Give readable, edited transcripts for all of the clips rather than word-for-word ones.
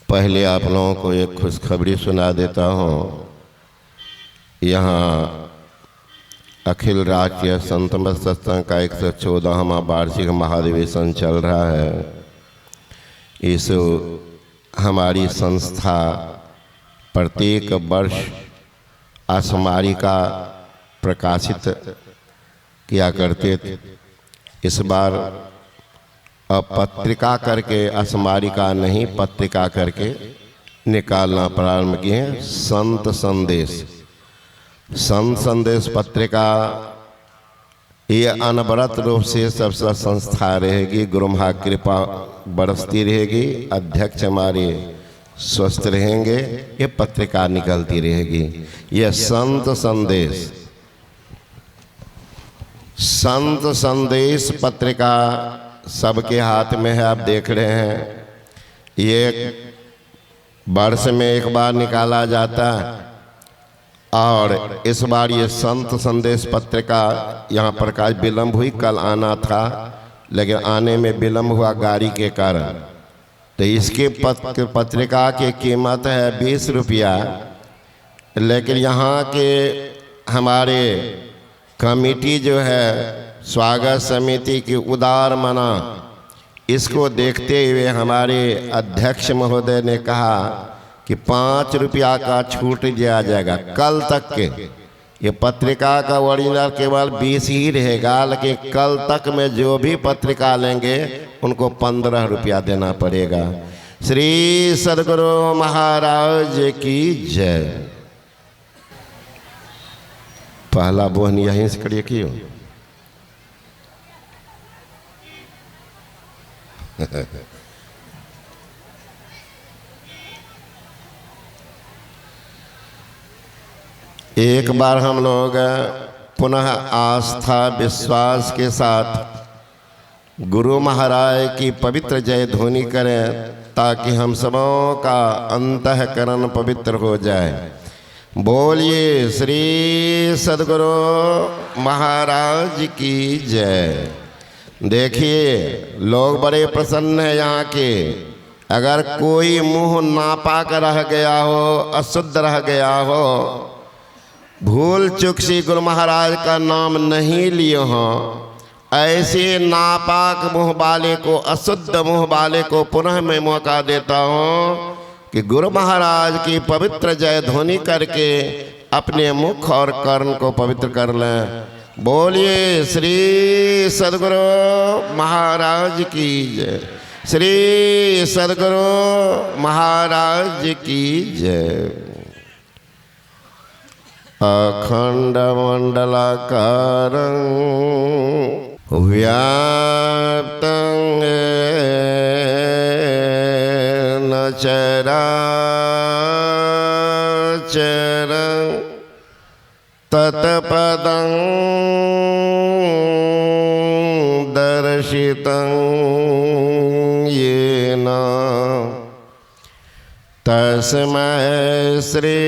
पहले आप लोगों को एक खुशखबरी सुना देता हूँ। यहाँ अखिल राष्ट्रीय संत मत सत्संग का 114वां वार्षिक महाधिवेशन चल रहा है। इस हमारी संस्था प्रत्येक वर्ष स्मारिका प्रकाशित किया करते थे। इस बार अब पत्रिका करके स्मारिका नहीं, पत्रिका करके निकालना प्रारंभ किए। संत संदेश पत्रिका ये अनवरत रूप से सबसे संस्था रहेगी। गुरु महा कृपा बरसती रहेगी। अध्यक्ष हमारे स्वस्थ रहेंगे। ये पत्रिका निकलती रहेगी। ये संत संदेश पत्रिका सबके हाथ में है। आप देख रहे हैं, ये वर्ष में एक बार निकाला जाता है और इस बार ये संत संदेश पत्रिका यहाँ प्रकाश विलम्ब हुई। कल आना था लेकिन आने में विलम्ब हुआ गाड़ी के कारण। तो इसके पत्रिका की कीमत है 20 रुपया। लेकिन यहाँ के हमारे कमेटी जो है स्वागत समिति की उदार मना, इसको देखते हुए हमारे अध्यक्ष महोदय ने कहा कि 5 रुपया का छूट दिया जाएगा कल तक के। ये पत्रिका का ओरिजिनल केवल 20 ही रहेगा, लेकिन कल तक में जो भी पत्रिका लेंगे उनको 15 रुपया देना पड़ेगा। श्री सद्गुरु महाराज की जय। पहला बोहन यहीं से करिए क्यों? एक बार हम लोग पुनः आस्था विश्वास के साथ गुरु महाराज की पवित्र जय ध्वनि करें, ताकि हम सबों का अंतःकरण पवित्र हो जाए। बोलिए श्री सद्गुरु महाराज की जय। देखिए, लोग बड़े प्रसन्न हैं यहाँ के। अगर कोई मुंह नापाक रह गया हो, अशुद्ध रह गया हो, भूल चूक से गुरु महाराज का नाम नहीं लिए हो, ऐसे नापाक मुंह वाले को, अशुद्ध मुंह वाले को पुनः मैं मौका देता हूँ कि गुरु महाराज की पवित्र जय ध्वनि करके अपने मुख और कर्ण को पवित्र कर लें। बोलिए श्री सद्गुरु महाराज की जय। श्री सद्गुरु महाराज की जय। अखंड मंडलाकारं व्याप्तं येन चराचरं तत्पदं दर्शितं येन तस्मै श्री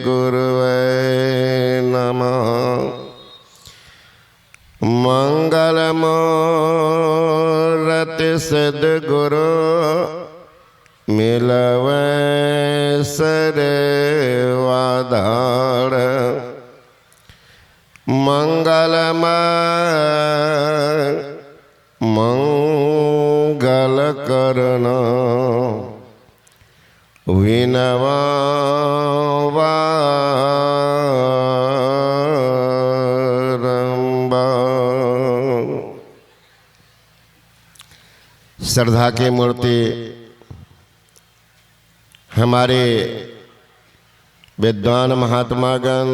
गुरुवे नमः। मंगलमूर्ति सद्गुरु मिलवे सर्वाधार। मंगल करण विनवा श्रद्धा की मूर्ति हमारे विद्वान महात्मागण,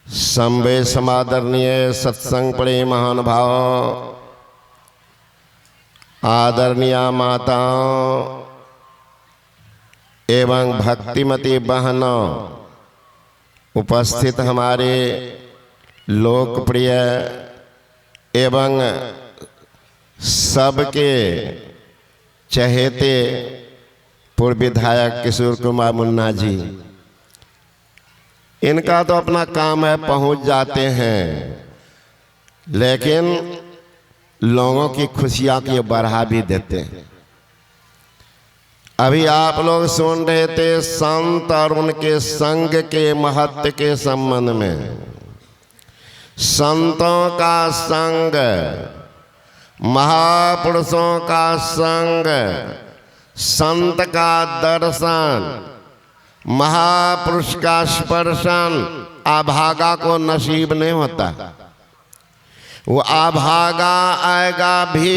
संवे समादरणीय सत्संग पड़े महानुभाव, आदरणीय माताओं एवं भक्तिमती बहनों, उपस्थित हमारे लोकप्रिय एवं सबके चहेते पूर्व विधायक किशोर कुमार मुन्ना जी, इनका तो अपना काम है, पहुंच जाते हैं, लेकिन लोगों की खुशियां को बढ़ा भी देते हैं। अभी आप लोग सुन रहे थे संत और उनके संग के महत्व के संबंध में। संतों का संग, महापुरुषों का संग, संत का दर्शन, महापुरुष का स्पर्शन अभागा को नसीब नहीं होता। वो अभागा आएगा भी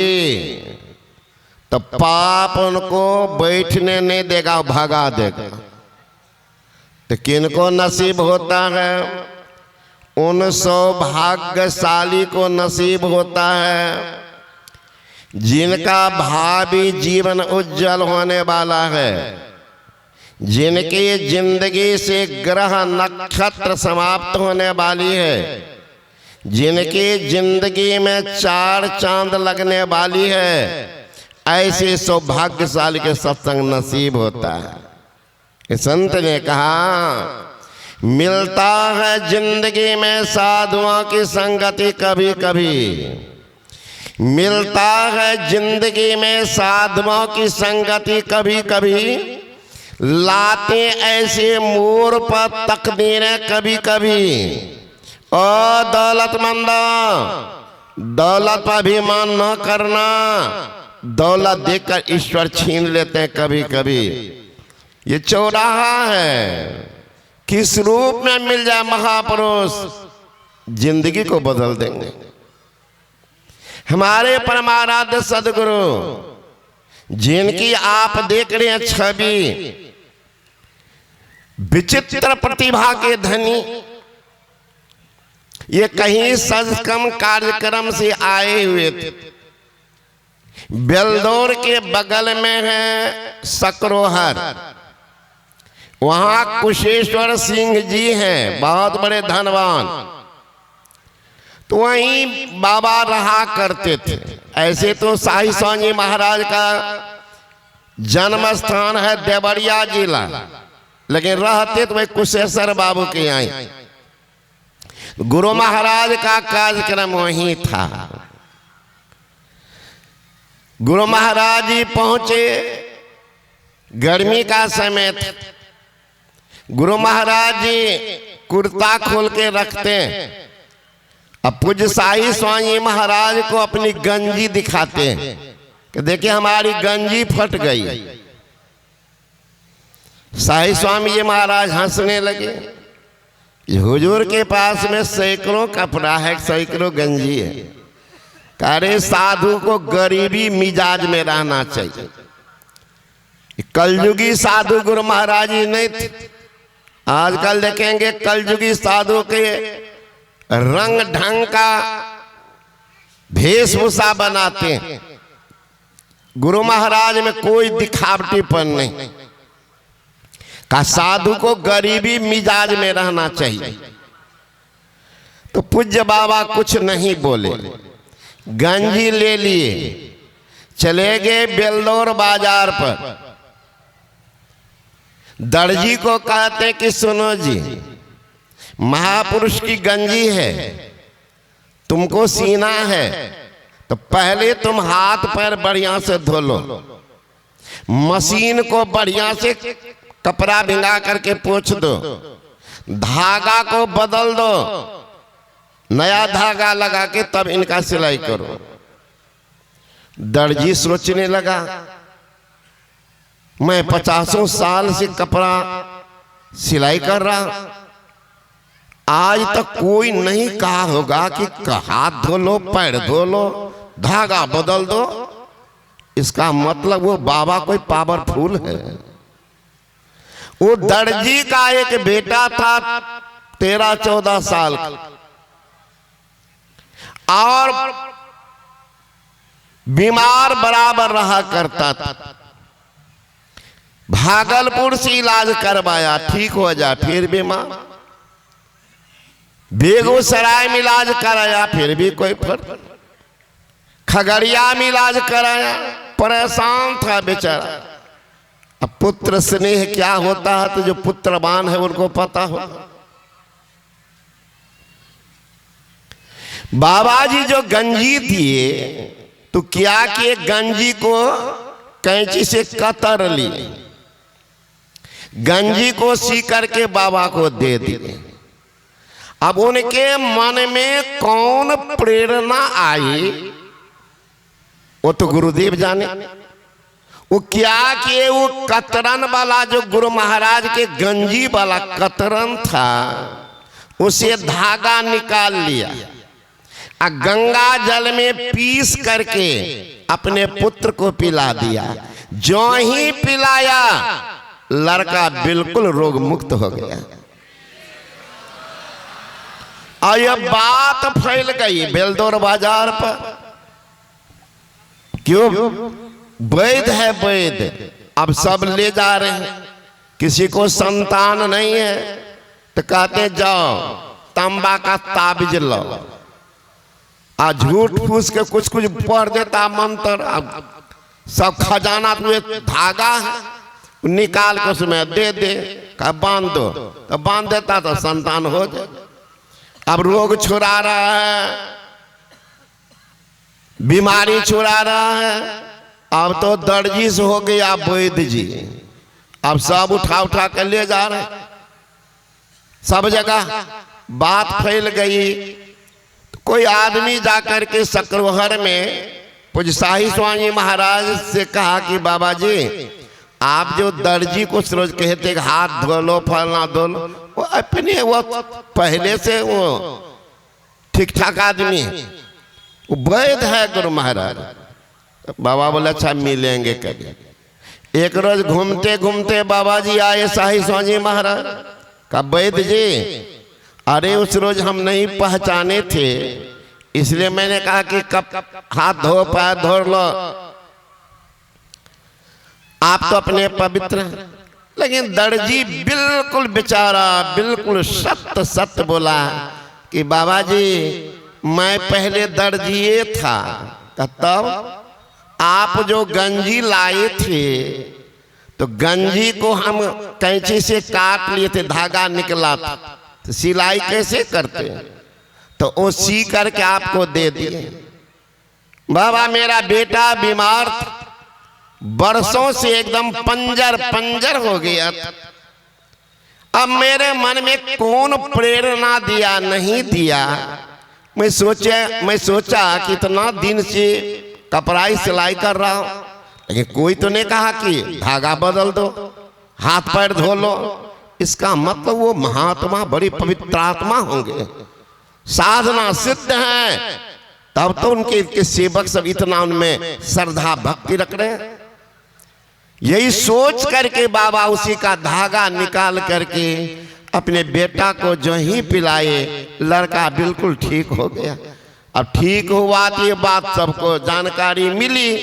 तो पाप उनको बैठने नहीं देगा, भगा देगा। तो किनको नसीब होता है? उन सौभाग्यशाली को नसीब होता है जिनका भावी जीवन उज्जवल होने वाला है, जिनकी जिंदगी से ग्रह नक्षत्र समाप्त होने वाली है, जिनकी जिंदगी में 4 चांद लगने वाली है। ऐसे सौभाग्यशाली के सत्संग नसीब होता है। संत ने कहा मिलता है जिंदगी में साधुओं की संगति कभी कभी, मिलता है जिंदगी में साधुओं की संगति कभी कभी, लाते ऐसे मोर पर तकदीरें कभी कभी। ओ दौलतमंदो, दौलत पर अभिमान न करना, दौलत देखकर ईश्वर छीन लेते हैं कभी कभी। ये चौराहा है, किस रूप में मिल जाए महापुरुष जिंदगी को बदल देंगे। हमारे परमाराध्य सदगुरु जिनकी आप देख रहे हैं छवि, विचित्र प्रतिभा के धनी, ये कहीं सजकम कार्यक्रम से आए हुए थे। बेलदौर के बगल में है सकरोहर, वहां कुशेश्वर सिंह जी हैं, बहुत बड़े धनवान। तो वहीं बाबा रहा करते थे। ऐसे तो शाही स्वामी महाराज का जन्म स्थान है देवरिया जिला, लेकिन रहते तो वही कुशेश्वर बाबू के यहाँ। गुरु महाराज का कार्यक्रम वहीं था। गुरु महाराज जी पहुंचे, गर्मी का समय था। गुरु महाराज जी कुर्ता खोल के रखते हैं। अब पूज्य शाही स्वामी महाराज को अपनी गंजी दिखाते हैं कि देखिए हमारी गंजी फट गई। शाही स्वामी जी महाराज हंसने लगे। हुजूर के पास में सैकड़ों कपड़ा है, सैकड़ों गंजी है। अरे साधु को गरीबी मिजाज में रहना चाहिए। कलयुगी साधु गुरु महाराज जी नहीं थे। आजकल देखेंगे कलयुगी साधु के रंग ढंग का वेशभूषा बनाते हैं। गुरु महाराज में कोई दिखावटीपन नहीं। का साधु को गरीबी मिजाज में रहना चाहिए। तो पूज्य बाबा कुछ नहीं बोले, गंजी ले लिए, चले गए बेलदौर बाजार पर। दर्जी को कहते कि सुनो जी, महापुरुष की गंजी है, तुमको सीना है तो पहले तुम हाथ पैर बढ़िया से धो लो, मशीन को बढ़िया से कपड़ा भिंगा करके पोंछ दो, धागा को बदल दो, नया धागा लगा के तब इनका सिलाई करो। दर्जी सोचने लगा, मैं 50 साल से कपड़ा सिलाई कर रहा, आज तक कोई नहीं कहा होगा कि हाथ धो लो, पैर धो लो, धागा बदल दो। इसका मतलब वो बाबा कोई पावरफुल है। वो दर्जी का एक बेटा था 13-14 साल का, और बीमार बराबर रहा करता था। भागलपुर से इलाज करवाया, ठीक हो जा, फिर बीमार। बेगूसराय में इलाज कराया, फिर भी कोई फर्क। खगड़िया में इलाज कराया, परेशान था बेचारा। अब पुत्र स्नेह क्या होता है तो जो पुत्रवान है उनको पता हो। बाबा जी जो गंजी दिए तो क्या किए, गंजी को कैंची से कतर लिए, गंजी को सी करके बाबा को दे दिए। अब उनके मन में कौन प्रेरणा आई वो तो गुरुदेव जाने। वो क्या किए, वो कतरन वाला जो गुरु महाराज के गंजी वाला कतरन था उसे धागा निकाल लिया और गंगा जल में पीस करके अपने पुत्र को पिला दिया। जो ही पिलाया लड़का बिल्कुल रोग मुक्त हो गया। और यह बात फैल गई बेलदौर बाजार पर। क्यों? वैद्य है वैद्य, अब सब ले जा रहे हैं। किसी को संतान नहीं है तो कहते जाओ तांबा का ताबिज लो, आ झूठ फूस के कुछ कुछ पढ़ देता मंत्र। अब सब खजाना तो धागा है, निकाल के उसमें दे दे, का बांध दो, तो बांध देता तो संतान हो जाए। अब रोग छुड़ा रहा है, बीमारी छुड़ा रहा है। अब तो दर्जी से हो गया वैद्य जी, अब सब उठा उठा कर ले जा रहे, सब जगह बात फैल गई। तो कोई आदमी जाकर के सकरोहर में पूज्य शाही स्वामी महाराज से कहा कि बाबा जी, आप जो दर्जी को रोज कहते हाथ धो लो फलना धो लो, वो अपने वो पहले से वो ठीक ठाक आदमी है, वो वैद्य है गुरु महाराज। बाबा बोले अच्छा मिलेंगे कभी। एक रोज घूमते घूमते बाबा जी आए शाही स्वामी महाराज का, वैद्य जी अरे उस रोज हम नहीं पहचाने थे इसलिए मैंने कहा कि कब हाथ धो पैर धो लो, आप तो अपने पवित्र। लेकिन दर्जी बिल्कुल बेचारा बिल्कुल सत्य सत्य बोला कि बाबा जी मैं पहले दर्जिए था, तब आप जो गंजी लाए थे तो गंजी को हम कैंची से काट लिए थे, धागा निकला था, तो सिलाई कैसे करते, तो वो सी करके आपको दे दिए। बाबा मेरा बेटा बीमार था, बरसों से एकदम पंजर पंजर हो गया था। अब मेरे मन में कौन प्रेरणा दिया नहीं दिया, मैं सोचा कि इतना दिन से कपड़ाई सिलाई कर रहा हूं, लेकिन कोई तो नहीं कहा कि धागा बदल दो, हाथ पैर धो लो। इसका मतलब वो महात्मा बड़ी पवित्र आत्मा होंगे, साधना सिद्ध है, तब तो उनके सेवक सब इतना उनमें श्रद्धा भक्ति रख रहे हैं। यही सोच करके बाबा उसी का धागा निकाल करके अपने बेटा को जो ही पिलाए, लड़का बिल्कुल ठीक हो गया। अब ठीक हुआ तो ये बात सबको जानकारी मिली,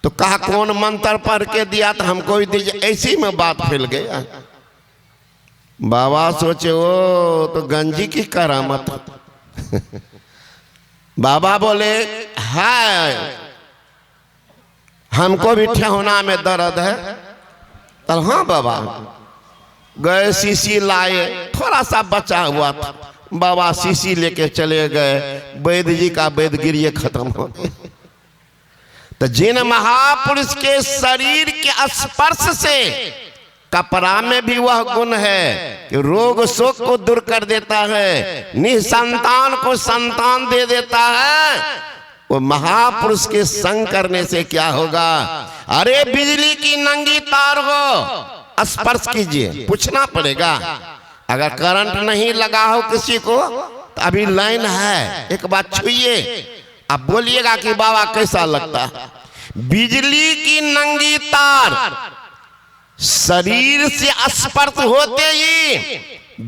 तो कहा कौन मंत्र पढ़ के दिया तो हमको भी दीजिए। ऐसी में बात फैल गया। बाबा सोचे ओ तो गंजी की करामत। बाबा बोले है हमको भी ठेहुना में दर्द है। तो हाँ बाबा गए शीशी लाए, थोड़ा सा बचा हुआ था, बाबा शीशी लेके चले गए, वैद्य जी का वैद्यगिरी खत्म हो गया। तो जिन महापुरुष के शरीर के स्पर्श से कपड़ा में भी वह गुण है कि रोग शोक को दूर कर देता है, निसंतान को संतान दे देता है, वो महापुरुष के संग करने से क्या होगा। अरे बिजली की नंगी तार हो स्पर्श कीजिए, पूछना पड़ेगा। अगर करंट नहीं लगा हो किसी को तो अभी लाइन है, एक बार छुइए, आप बोलिएगा कि बाबा कैसा लगता है। बिजली की नंगी तार शरीर से स्पर्श होते ही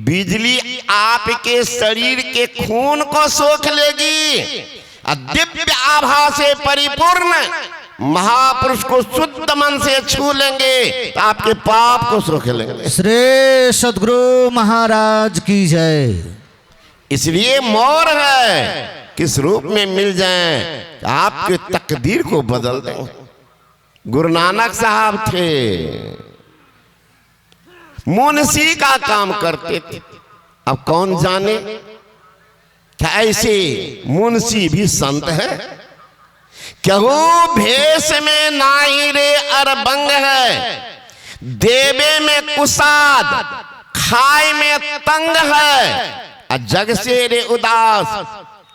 बिजली आपके शरीर के खून को सोख लेगी। दिव्य आभा से परिपूर्ण महापुरुष को शुद्ध मन से छू लेंगे तो आपके पाप को सोख लेंगे। श्री सद्गुरु महाराज की जय। इसलिए मोर है किस रूप में मिल जाएं आपके तकदीर को बदल दें। गुरु नानक साहब थे, मुंशी का काम करते थे। अब कौन जाने क्या ऐसे मुंशी भी संत है क्यों भेष में नाई रे अरबंग है, देवे में कुसाद, खाए में तंग है। जग से रे उदास,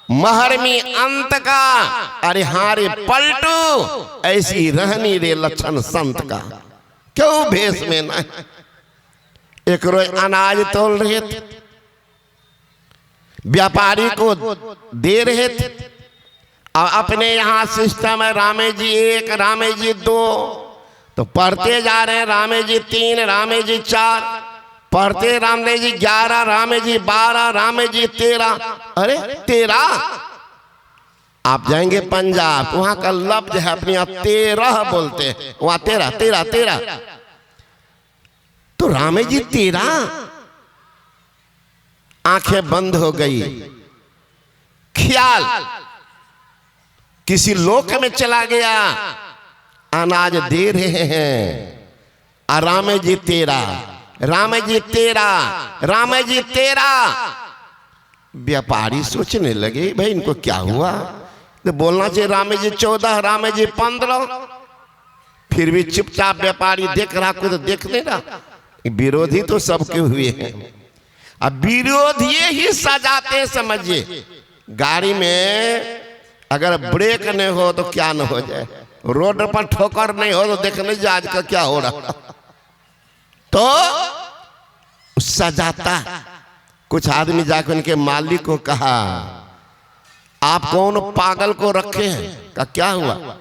महर में अंत का, अरे हारे पलटू, ऐसी रहनी रे लक्षण संत का। क्यों भेष में ना। एक रोज अनाज तोल रहे थे, व्यापारी को दे रहे थे। और अपने यहाँ सिस्टम है रामे जी 1, रामे जी 2, तो पढ़ते जा रहे हैं। रामे जी 3, रामे जी 4, पढ़ते रामे जी 11, रामे जी 12, रामे जी 13। अरे 13, आप जाएंगे पंजाब, वहां का लफ्ज है अपने आप 13 बोलते हैं, वहां 13 13 13। तो रामे जी 13, आंखें बंद हो गई। ख्याल किसी लोक में चला गया, अनाज दे रहे हैं। रामे जी 13, रामे जी 13, रामे जी 13। व्यापारी सोचने लगे भाई इनको क्या हुआ, तो बोलना चाहिए रामे जी 14, रामे जी 15। फिर भी चुपचाप व्यापारी देख रहा, कोई तो देख नहीं रहा। विरोधी तो सबके हुए हैं। अब विरोधी ही सजाते समझिए। गाड़ी में अगर ब्रेक नहीं हो तो क्या न हो जाए, रोड पर ठोकर नहीं हो तो देखने जा आज का क्या हो रहा। तो सजाता। कुछ आदमी जाकर उनके मालिक को कहा, आप कौन पागल को रखे हैं? का क्या हुआ?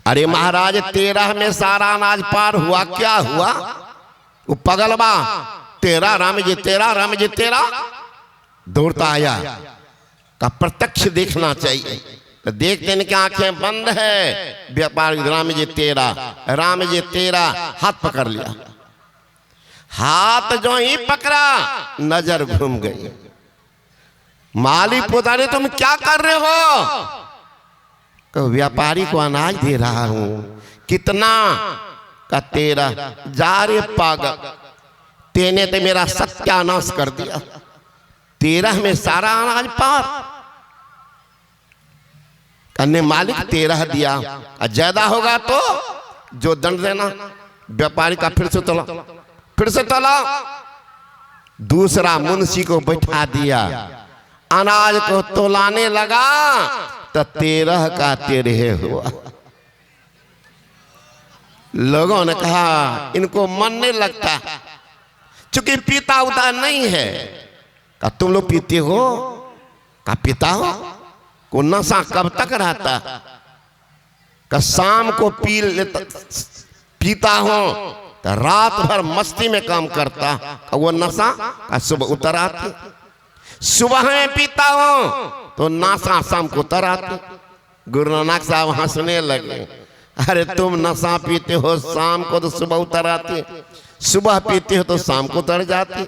अरे महाराज 13 में सारा अनाज पार हुआ, क्या हुआ? वो पगलबा 13, राम जी 13, राम जी 13। दौड़ता आया, का प्रत्यक्ष देखना चाहिए। तो देखते हैं कि आंखें बंद है। व्यापार राम जी 13, राम जी 13, हाथ पकड़ लिया। हाथ जो ही पकड़ा, नजर घूम गई। मालिक पूछा, रहे तुम क्या कर रहे हो? तो व्यापारी को अनाज दे रहा हूं। कितना? का 13। जा रे पागल, तेने तो मेरा सत्यानाश कर दिया। 13 में सारा अनाज पार। अन्य मालिक 13 दिया, ज्यादा होगा तो जो दंड देना। व्यापारी का फिर से तोला, फिर से तोला। दूसरा मुंशी को बैठा दिया, अनाज को तोलाने लगा तो 13 का 13 हुआ। लोगों ने कहा इनको मन नहीं लगता, चूंकि पीता उता नहीं है। का तुम लोग पीते हो? का पीता हो? को नशा कब तक रहता? का शाम को पीता हो तो रात भर मस्ती में काम करता। वो नशा का सुबह उतर आती। सुबह में पीता हो तो नशा शाम को उतर आती। गुरु नानक साहब हंसने लगे, अरे तुम नशा पीते हो शाम को तो सुबह उतर आती, सुबह पीते हो तो शाम को उतर जाती।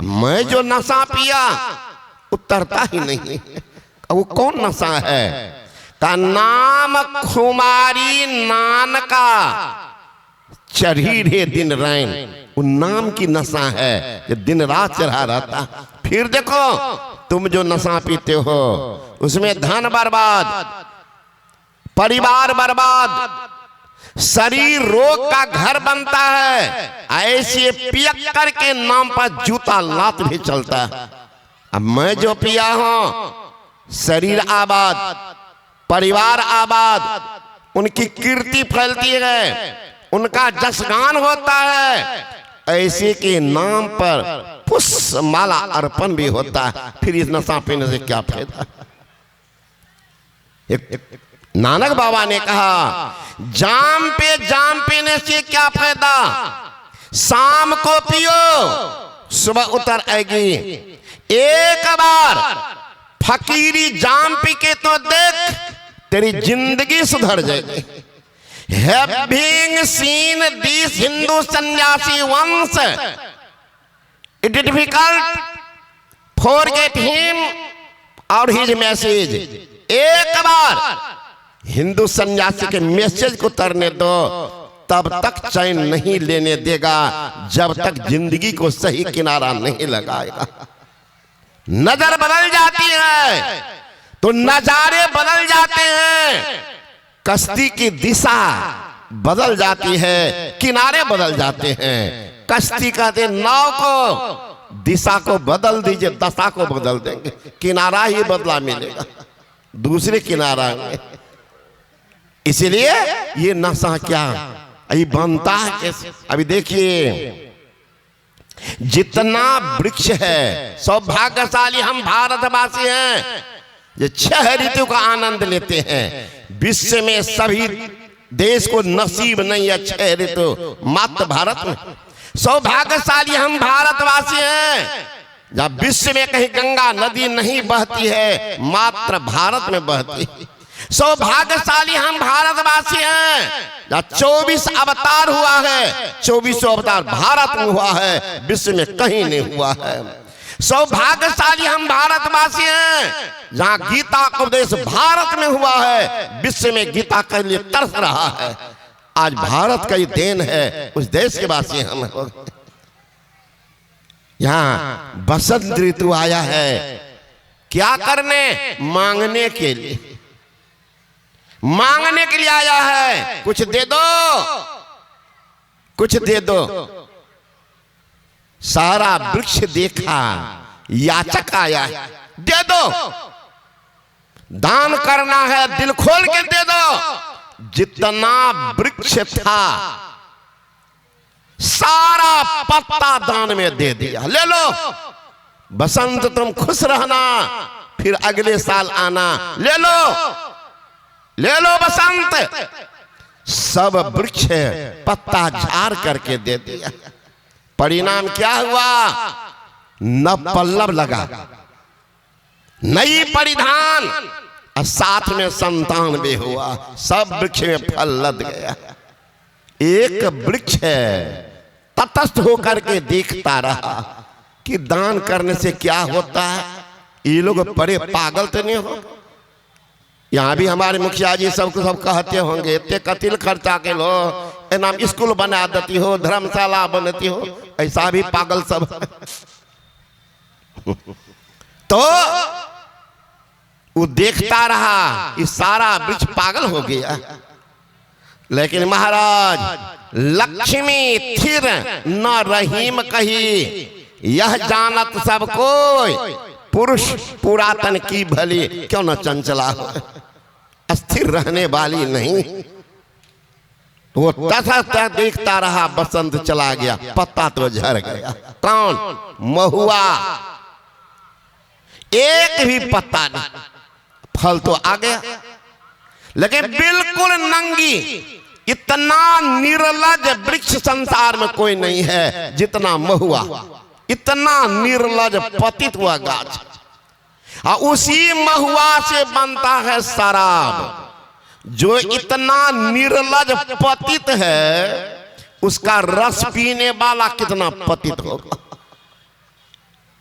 मैं जो नशा पिया उतरता ही नहीं। वो कौन नशा है? का नाम खुमारी नान का चढ़ी रे दिन रैन। वो नाम की नशा है जो दिन रात चढ़ा रहता। फिर देखो तुम जो नशा पीते हो उसमें धन बर्बाद, परिवार बर्बाद, शरीर रोग का घर बनता है। ऐसे पियक्कर के नाम पर जूता लात भी चलता है। अब मैं जो पिया हूं, शरीर आबाद, परिवार आबाद, उनकी कीर्ति फैलती है, उनका जसगान होता है। ऐसे के नाम पर पुष्प माला अर्पण भी होता है। फिर इस नशा पीने से क्या फायदा? नानक बाबा ने कहा जाम पीने से क्या फायदा? शाम को पियो, सुबह उतर आएगी। एक बार फकीरी जाम पी के तो देख, तेरी जिंदगी सुधर जाएगी। Having seen this Hindu sannyasi once, it is difficult forget him और his message। एक बार हिंदू सन्यासी के मैसेज को उतरने दो, तब तक चैन नहीं लेने देगा जब तक जिंदगी को सही किनारा नहीं लगाएगा। नजर बदल जाती है, तो नजारे बदल जाते हैं, कश्ती की दिशा बदल जाती है, किनारे बदल जाते हैं। कश्ती कहते नाव को दिशा को बदल दीजिए, दशा को बदल देंगे, किनारा ही बदला मिलेगा, दूसरे किनारा में। इसलिए ये नशा क्या अभी बनता है कैसे? अभी देखिए, जितना वृक्ष है, सौभाग्यशाली हम भारतवासी हैं जो 6 ऋतु का आनंद लेते हैं। विश्व में सभी देश को नसीब नहीं है 6 ऋतु, मात्र भारत में। सौभाग्यशाली हम भारतवासी हैं जब विश्व में कहीं गंगा नदी नहीं बहती है, मात्र भारत में बहती है। सौभाग्यशाली हम भारतवासी हैं जब 24 अवतार हुआ है, 24 अवतार भारत में हुआ है, विश्व में कहीं नहीं हुआ है। सौभाग्यशाली हम भारतवासी हैं जहां गीता का उपदेश भारत में हुआ है, विश्व में गीता के लिए तरस रहा है। आज भारत का ही देन है, उस देश के वासी हम हो। यहाँ बसंत ऋतु आया है, क्या करने? मांगने के लिए, मांगने के लिए आया है। कुछ दे दो, कुछ दे दो। सारा वृक्ष देखा, याचक आया है, दे दो। दान करना है, दिल खोल के दे दो। जितना वृक्ष था सारा पत्ता दान में दे दिया, ले लो। बसंत तुम खुश रहना, फिर अगले साल आना, ले लो, ले लो बसंत। सब वृक्ष पत्ता झाड़ करके दे दिया। परिणाम क्या हुआ? न पल्लव लगा, नई परिधान, और साथ में संतान भी हुआ। सब वृक्ष में फल लद गया। एक वृक्ष तटस्थ होकर के देखता रहा कि दान करने से क्या होता है। ये लोग बड़े पागल तो नहीं हो? यहाँ भी हमारे मुखिया जी सबको सब कहते होंगे, इतने कतिल खर्चा के लो, नाम स्कूल बना देती हो, धर्मशाला बनती हो, ऐसा भी पागल सब। तो वो देखता रहा, इस सारा वृक्ष पागल हो गया। लेकिन महाराज लक्ष्मी थिर न रहीम कही, यह जानत सब कोई, पुरुष पुरातन की भली क्यों न चंचला हो। अस्थिर रहने वाली नहीं। वो तथा देखता रहा, बसंत चला गया, पत्ता तो झड़ गया। कौन? महुआ। एक भी पत्ता नहीं, फल तो आ गया, लेकिन बिल्कुल नंगी। इतना निर्लज वृक्ष संसार में कोई नहीं है जितना महुआ। इतना निर्लज पतित हुआ गाछ। और उसी महुआ से बनता है शराब। जो इतना निर्लज पतित है, उसका रस पीने वाला कितना पतित होगा।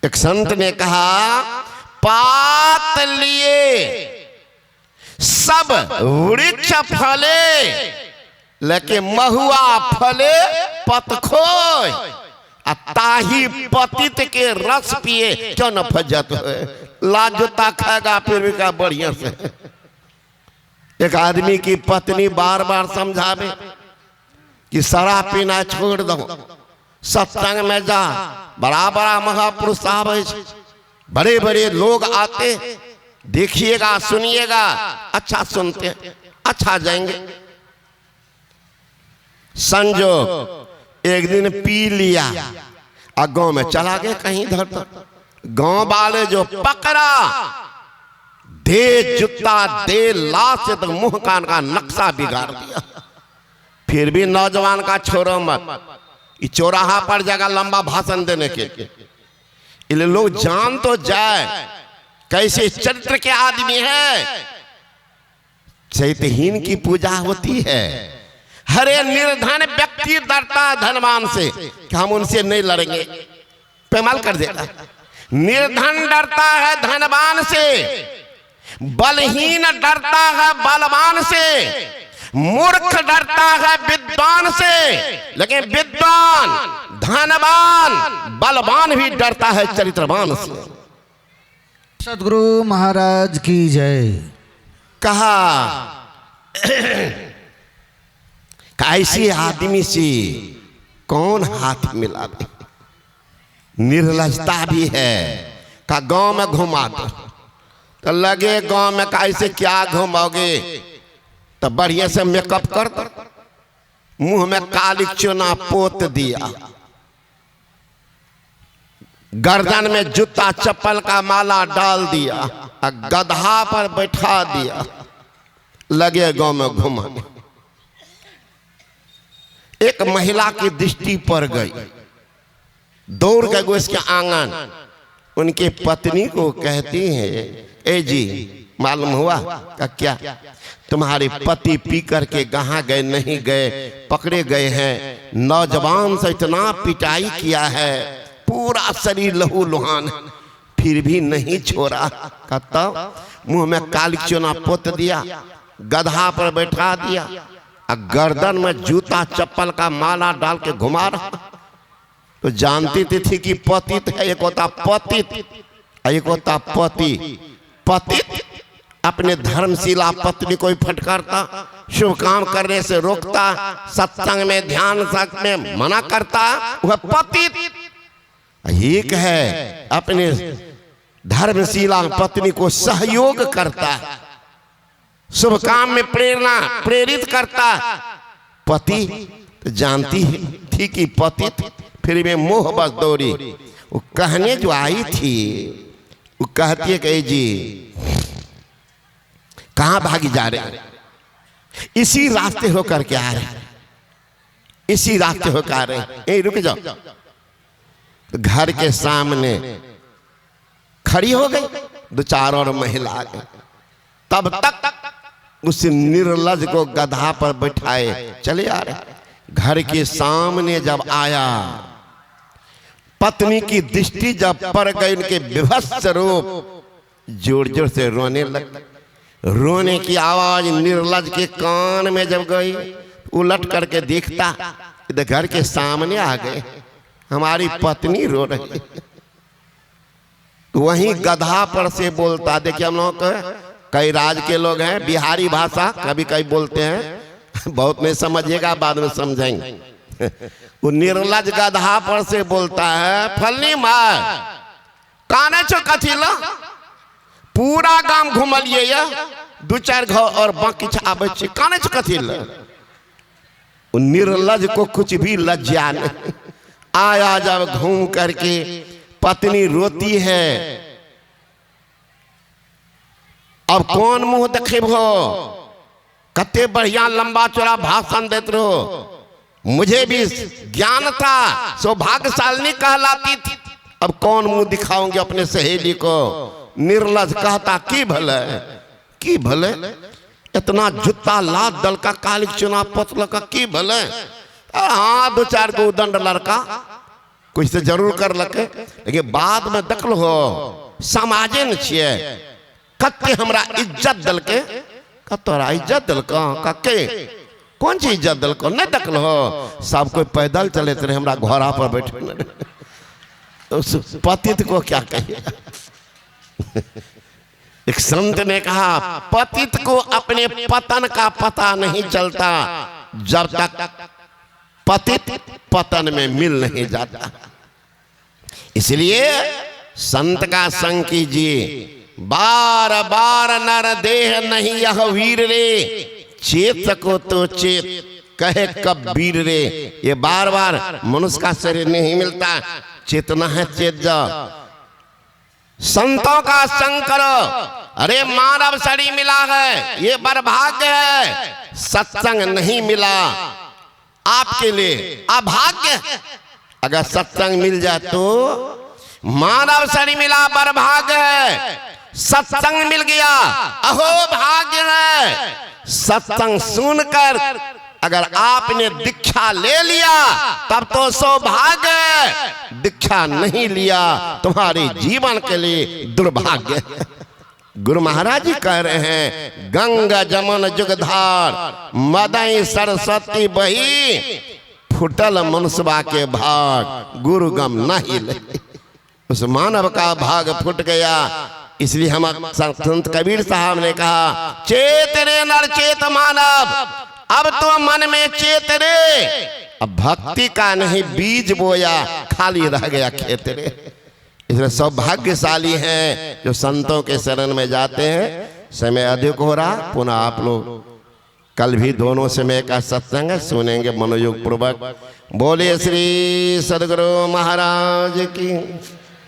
एक संत ने कहा, पात लिए सब वृक्ष फले, लेकिन महुआ फले पत खोय। ताही पतित के रस पिए क्यों न फजत हो। लाजता खाएगा फिर भी का बढ़िया से। एक आदमी की पत्नी बार बार समझावे कि शराब पीना छोड़ दो, सत्संग में जा। बड़ा बड़ा महापुरुष आवे, बड़े बड़े लोग आते, देखिएगा सुनिएगा, अच्छा सुनते, अच्छा जाएंगे। संजोग एक दिन पी लिया और गांव में चला गया कहीं इधर तक। गांव वाले जो पकड़ा, दे जूता दे लाश से तो मुंह कान का नक्शा बिगाड़ दिया। फिर भी नौजवान का छोड़ो मत, ये चौराहा पर जगह लंबा भाषण देने के लिए लोग जान तो जाए कैसे चरित्र के आदमी है। चैत्यहीन की पूजा होती है। हरे निर्धन व्यक्ति डरता है धनवान से कि हम उनसे नहीं लड़ेंगे, पेमाल कर देगा। निर्धन डरता है धनवान से, बलहीन डरता है बलवान से, मूर्ख डरता है विद्वान से। लेकिन विद्वान, धनवान, बलवान भी डरता है चरित्रवान से। सदगुरु महाराज की जय। कहा ऐसे आदमी से कौन हाथ मिलावे, निर्लजता भी है। का गांव में घुमा दो तो लगे गांव में कैसे क्या घुमाओगे, तो बढ़िया से मेकअप कर दो, मुंह में काली चूना पोत दिया, गर्दन में जूता चप्पल का माला डाल दिया, गधा पर बैठा दिया, लगे गांव में घुमाने। एक महिला की दृष्टि पड़ गई, दौड़ गए उसके आंगन, उनके पत्नी को कहती हैं, ए जी मालूम हुआ का क्या, तुम्हारे पति पी करके कहाँ गए, नहीं गए, पकड़े गए हैं, नौजवान से इतना पिटाई किया है, पूरा शरीर लहू लुहान, फिर भी नहीं छोड़ा। कहता मुंह में काली चूना पोत दिया, गधा पर बैठा दिया, गर्दन में जूता चप्पल का माला डाल के घुमा रहा। तो जानती थी कि पतित है, एक होता पतित, एक होता पति। पतित अपने धर्मशीला पत्नी को फटकारता, शुभ काम करने से रोकता, सत्संग में ध्यान में मना करता, वह पतित। एक है अपने धर्मशीला पत्नी को सहयोग करता, शुभ काम में प्रेरित करता। पति तो जानती थी कि पतित, फिर में मोह बस दौड़ी। वो कहने जो आई थी, वो कहती है कि जी कहाँ भागी जा रहे, इसी रास्ते होकर के आ रहे, इसी रास्ते होकर आ रहे, रुक जाओ। घर के सामने खड़ी हो गई, दो चार और महिला आ गई। तब तक उस निर्लज को गधा पर बैठाए चले आ रहे। घर के सामने जब आया, पत्नी की दृष्टि जब पड़ गई, उनके विभत्स रूप, जोर जोर से रोने लग। रोने की आवाज निर्लज के कान में जब गई, उलट करके देखता, इधर घर के सामने आ गए, हमारी पत्नी रो रही। वहीं गधा पर से बोलता, देखिए हम लोग कई राज्य के लोग हैं, बिहारी भाषा कभी कभी बोलते हैं, बहुत नहीं समझिएगा, बाद में समझेंगे। वो निर्लज गधा पर से बोलता है, फलनी मार काने छो कथी ला, पूरा गांव घुमलिए या, दो चार घर और बाकी आबे छे, काने छो कथी ला। वो निर्लज को कुछ भी लज्जा नहीं। आया जब घूम करके, पत्नी रोती है, अब कौन मुंह देखेबो, कते बढ़िया लंबा चौड़ा भाषण देते रहो, मुझे भी ज्ञान था, सौभाग्यशालिनी कहलाती थी, अब कौन मुंह दिखाऊंगी अपने सहेली को। निर्लज कहता की भले, की भले, इतना जूता लाद दल का, काली चुना पतल का, की भले। हाँ दो चार को दंड लड़का कुछ तो जरूर कर लके, लेकिन बाद में दखल हो, समाजे न छिए, कते हमरा इज्जत दल के, तोरा इज्जत दल का के, कौन सी इज्जत दल को नहीं दखल हो। सब कोई पैदल चले थे, हमरा घोड़ा पर बैठे। उस पतित को क्या कहिए। एक संत ने कहा, पतित को अपने पतन का पता नहीं चलता, जब तक पतित पतन में मिल नहीं जाता। इसलिए संत का संग कीजिए। बार बार नर देह नहीं यह वीर रे, चेत को तो चेत कहे कबीर रे। ये बार बार मनुष्य का शरीर नहीं मिलता, चेतना है चेत जाओ, संतों का संग करो। अरे मानव शरीर मिला है, ये बर्भाग्य है, सत्संग नहीं मिला आपके लिए अभाग्य। अगर सत्संग मिल जाए तो मानव शरीर मिला बर्भाग्य है, सत्संग मिल गया अहो भाग्य है। सत्संग सुनकर अगर आपने दीक्षा ले लिया तब तो सौभाग्य है, दीक्षा नहीं लिया तुम्हारे जीवन के लिए दुर्भाग्य। गुरु महाराज जी कह रहे हैं, गंगा जमन जुगधार मदई सरस्वती बही, फुटल मनुष्यवा के भाग गुरु गम नहीं ले। उस मानव का भाग फुट गया, इसलिए हम संत कबीर साहब ने कहा, चेत रे नर चेत मानव, अब तो मन में चेत रे। अब भक्ति का नहीं बीज बोया, खाली रह गया खेत रे। इसलिए सौभाग्यशाली हैं जो संतों के शरण में जाते हैं। समय अधिक हो रहा, पुनः आप लोग कल भी दोनों समय का सत्संग सुनेंगे मनोयोग पूर्वक। बोले श्री सद्गुरु महाराज की।